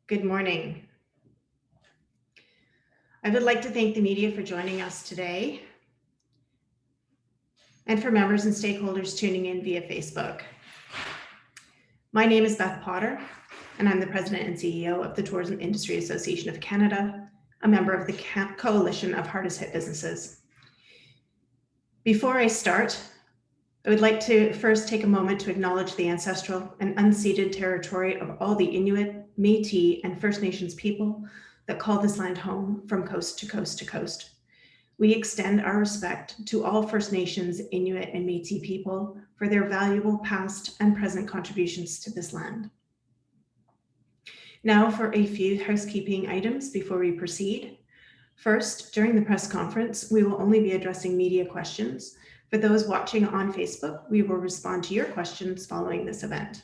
Good morning. I would like to thank the media for joining us today and for members and stakeholders tuning in via Facebook. My name is Beth Potter, and I'm the President and CEO of the Tourism Industry Association of Canada, a member of the Coalition of Hardest Hit Businesses. Before I start, I would like to first take a moment to acknowledge the ancestral and unceded territory of all the Inuit, Métis, and First Nations people that call this land home from coast to coast to coast. We extend our respect to all First Nations, Inuit, and Métis people for their valuable past and present contributions to this land. Now for a few housekeeping items before we proceed. First, during the press conference, we will only be addressing media questions. For those watching on Facebook, we will respond to your questions following this event.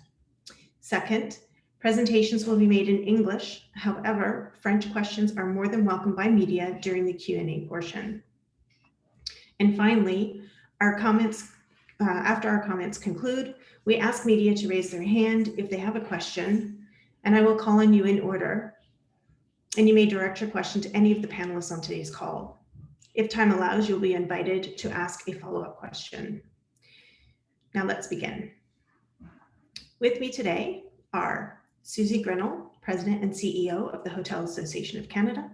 Second, presentations will be made in English. However, French questions are more than welcome by media during the Q&A portion. And finally, after our comments conclude, we ask media to raise their hand if they have a question, and I will call on you in order. And you may direct your question to any of the panelists on today's call. If time allows, you'll be invited to ask a follow-up question. Now let's begin. With me today are Susie Grinnell, President and CEO of the Hotel Association of Canada,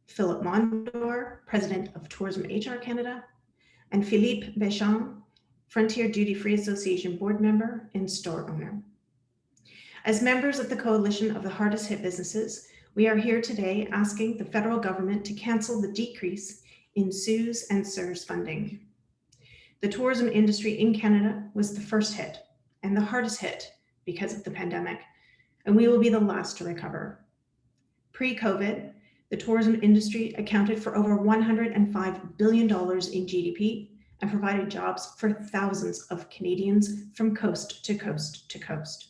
Philip Mondor, President of Tourism HR Canada, and Philippe Béchamp, Frontier Duty Free Association board member and store owner. As members of the Coalition of the Hardest Hit Businesses, we are here today asking the federal government to cancel the decrease in CEWS and CERS funding. The tourism industry in Canada was the first hit and the hardest hit because of the pandemic, and we will be the last to recover. Pre-COVID, the tourism industry accounted for over $105 billion in GDP and provided jobs for thousands of Canadians from coast to coast to coast.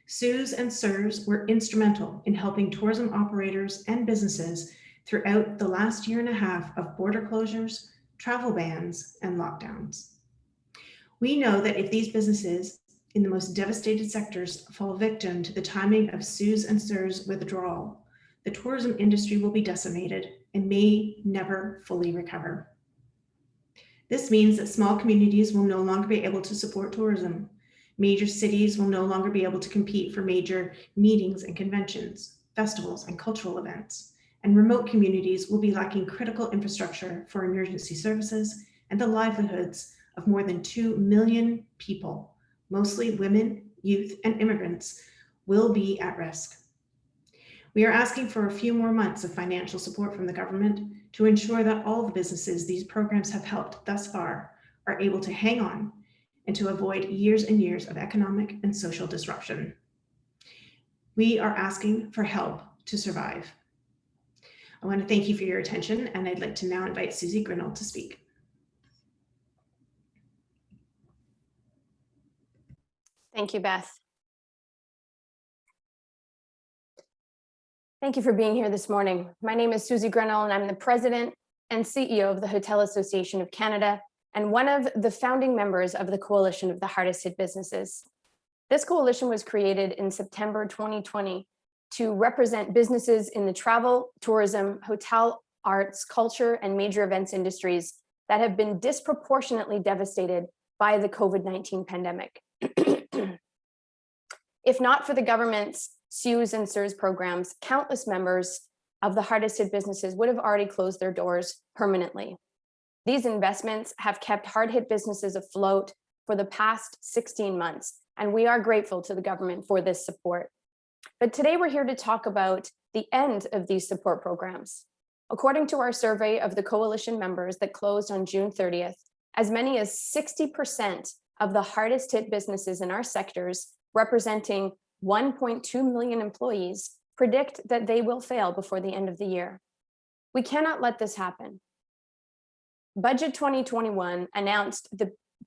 CEWS and CERS were instrumental in helping tourism operators and businesses throughout the last year and a half of border closures, travel bans, and lockdowns. We know that if these businesses in the most devastated sectors fall victim to the timing of CEWS and CERS withdrawal, the tourism industry will be decimated and may never fully recover. This means that small communities will no longer be able to support tourism. Major cities will no longer be able to compete for major meetings and conventions, festivals and cultural events, and remote communities will be lacking critical infrastructure for emergency services, and the livelihoods of more than 2 million people, mostly women, youth, and immigrants, will be at risk. We are asking for a few more months of financial support from the government to ensure that all the businesses these programs have helped thus far are able to hang on and to avoid years and years of economic and social disruption. We are asking for help to survive. I want to thank you for your attention, and I'd like to now invite Susie Grinnell to speak. Thank you, Beth. Thank you for being here this morning. My name is Susie Grinnell, and I'm the President and CEO of the Hotel Association of Canada, and one of the founding members of the Coalition of the Hardest Hit Businesses. This coalition was created in September 2020 to represent businesses in the travel, tourism, hotel, arts, culture, and major events industries that have been disproportionately devastated by the COVID-19 pandemic. If not for the government's CEWS and CERS programs, countless members of the hardest hit businesses would have already closed their doors permanently. These investments have kept hard-hit businesses afloat for the past 16 months, and we are grateful to the government for this support. But today we're here to talk about the end of these support programs. According to our survey of the coalition members that closed on June 30th, as many as 60% of the hardest hit businesses in our sectors, representing 1.2 million employees, predict that they will fail before the end of the year. We cannot let this happen. Budget 2021 announced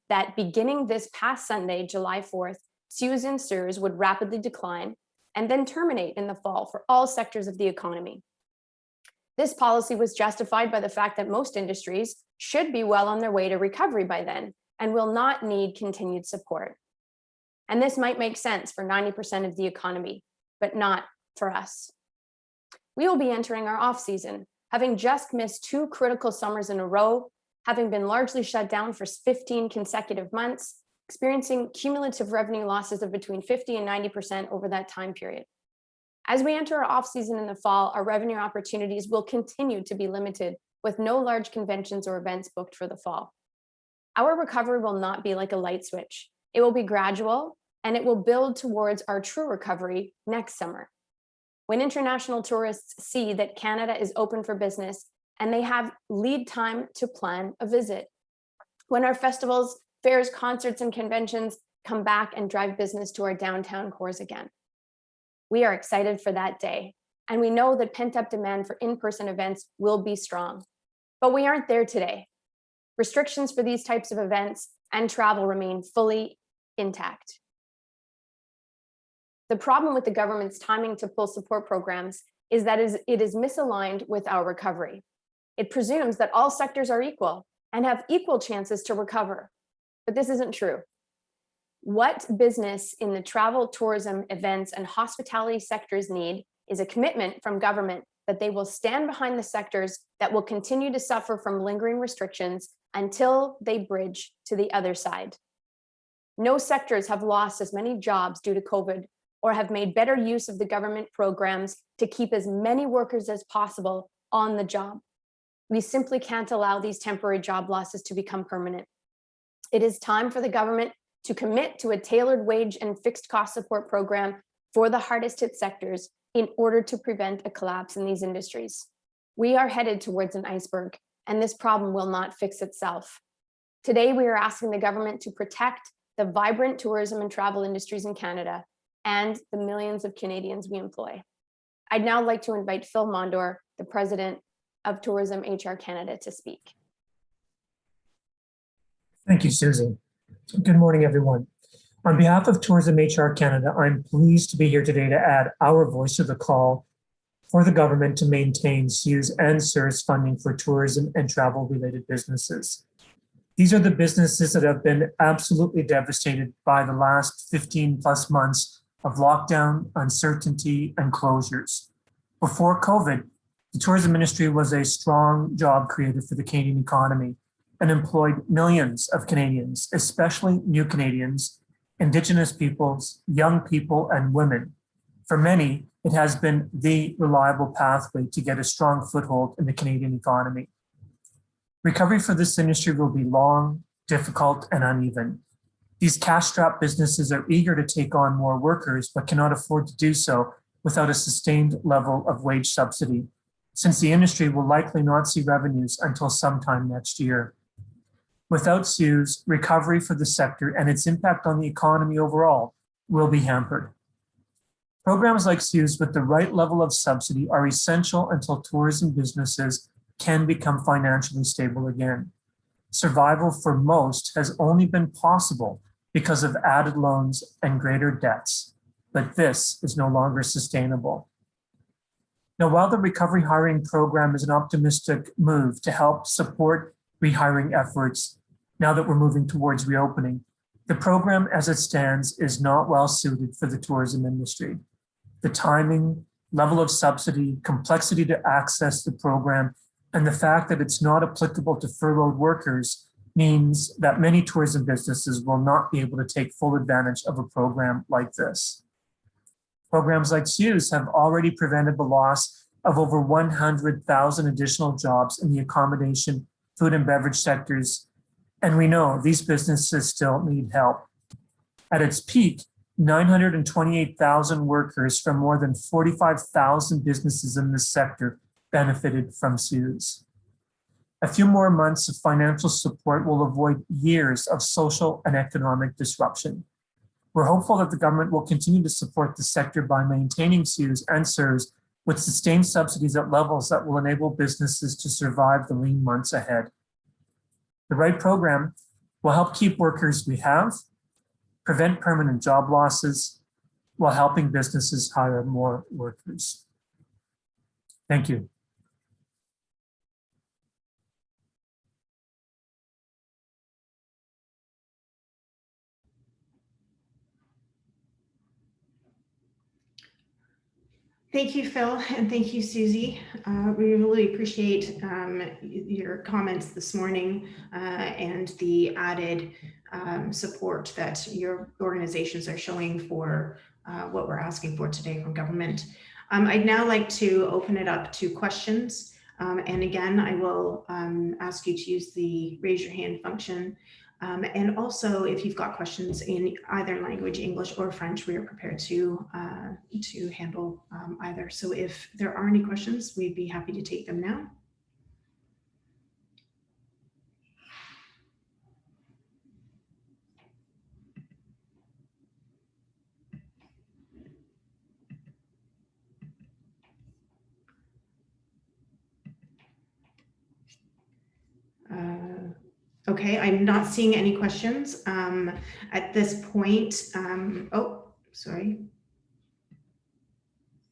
that beginning this past Sunday, July 4th, CEWS and CERS would rapidly decline and then terminate in the fall for all sectors of the economy. This policy was justified by the fact that most industries should be well on their way to recovery by then and will not need continued support. And this might make sense for 90% of the economy, but not for us. We will be entering our off-season, having just missed 2 critical summers in a row, having been largely shut down for 15 consecutive months, experiencing cumulative revenue losses of between 50 and 90% over that time period. As we enter our off-season in the fall, our revenue opportunities will continue to be limited, with no large conventions or events booked for the fall. Our recovery will not be like a light switch. It will be gradual, and it will build towards our true recovery next summer. When international tourists see that Canada is open for business and they have lead time to plan a visit. When our festivals, fairs, concerts, and conventions come back and drive business to our downtown cores again. We are excited for that day, and we know that pent-up demand for in-person events will be strong. But we aren't there today. Restrictions for these types of events and travel remain fully intact. The problem with the government's timing to pull support programs is that it is misaligned with our recovery. It presumes that all sectors are equal and have equal chances to recover, but this isn't true. What business in the travel, tourism, events, and hospitality sectors need is a commitment from government that they will stand behind the sectors that will continue to suffer from lingering restrictions until they bridge to the other side. No sectors have lost as many jobs due to COVID or have made better use of the government programs to keep as many workers as possible on the job. We simply can't allow these temporary job losses to become permanent. It is time for the government to commit to a tailored wage and fixed cost support program for the hardest hit sectors in order to prevent a collapse in these industries. We are headed towards an iceberg, and this problem will not fix itself. Today, we are asking the government to protect the vibrant tourism and travel industries in Canada and the millions of Canadians we employ. I'd now like to invite Phil Mondor, the President of Tourism HR Canada, to speak. Thank you, Susan. Good morning, everyone. On behalf of Tourism HR Canada, I'm pleased to be here today to add our voice to the call for the government to maintain CEWS and CERS funding for tourism and travel-related businesses. These are the businesses that have been absolutely devastated by the last 15 plus months of lockdown, uncertainty, and closures. Before COVID, the tourism industry was a strong job creator for the Canadian economy and employed millions of Canadians, especially new Canadians, Indigenous peoples, young people, and women. For many, it has been the reliable pathway to get a strong foothold in the Canadian economy. Recovery for this industry will be long, difficult, and uneven. These cash-strapped businesses are eager to take on more workers, but cannot afford to do so without a sustained level of wage subsidy, since the industry will likely not see revenues until sometime next year. Without CEWS, recovery for the sector and its impact on the economy overall will be hampered. Programs like CEWS with the right level of subsidy are essential until tourism businesses can become financially stable again. Survival for most has only been possible because of added loans and greater debts, but this is no longer sustainable. Now, while the recovery hiring program is an optimistic move to help support rehiring efforts now that we're moving towards reopening, the program as it stands is not well suited for the tourism industry. The timing, level of subsidy, complexity to access the program, and the fact that it's not applicable to furloughed workers means that many tourism businesses will not be able to take full advantage of a program like this. Programs like CEWS have already prevented the loss of over 100,000 additional jobs in the accommodation, food and beverage sectors, and we know these businesses still need help. At its peak, 928,000 workers from more than 45,000 businesses in this sector benefited from CEWS. A few more months of financial support will avoid years of social and economic disruption. We're hopeful that the government will continue to support the sector by maintaining CEWS and CERS with sustained subsidies at levels that will enable businesses to survive the lean months ahead. The right program will help keep workers we have, prevent permanent job losses, while helping businesses hire more workers. Thank you. Thank you, Phil, and thank you, Susie. We really appreciate your comments this morning and the added support that your organizations are showing for what we're asking for today from government. I'd now like to open it up to questions. And again, I will ask you to use the raise your hand function. And also, if you've got questions in either language, English or French, we are prepared to handle either. So if there are any questions, we'd be happy to take them now. Okay, I'm not seeing any questions at this point. Oh, sorry.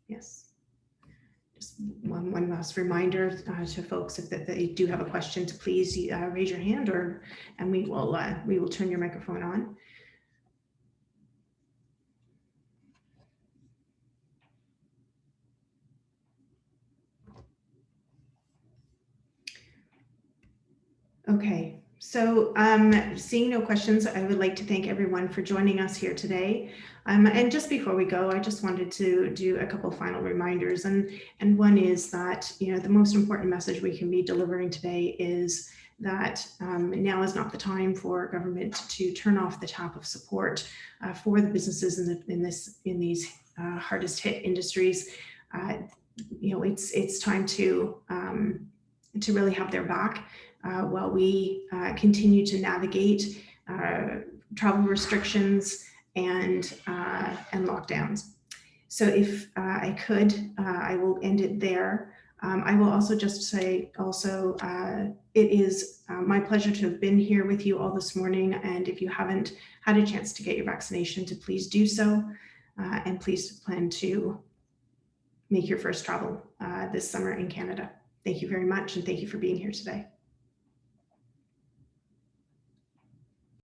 Yes. Just one last reminder to folks if that they do have a question to please raise your hand and we will turn your microphone on. Okay, so seeing no questions, I would like to thank everyone for joining us here today. And just before we go, I just wanted to do a couple final reminders. And one is that, you know, the most important message we can be delivering today is that now is not the time for government to turn off the tap of support for the businesses in these hardest hit industries. You know, it's time to really have their back. While we continue to navigate travel restrictions and lockdowns. So if I could, I will end it there. I will also just say it is my pleasure to have been here with you all this morning. And if you haven't had a chance to get your vaccination, to please do so. And please plan to make your first travel this summer in Canada. Thank you very much. And thank you for being here today.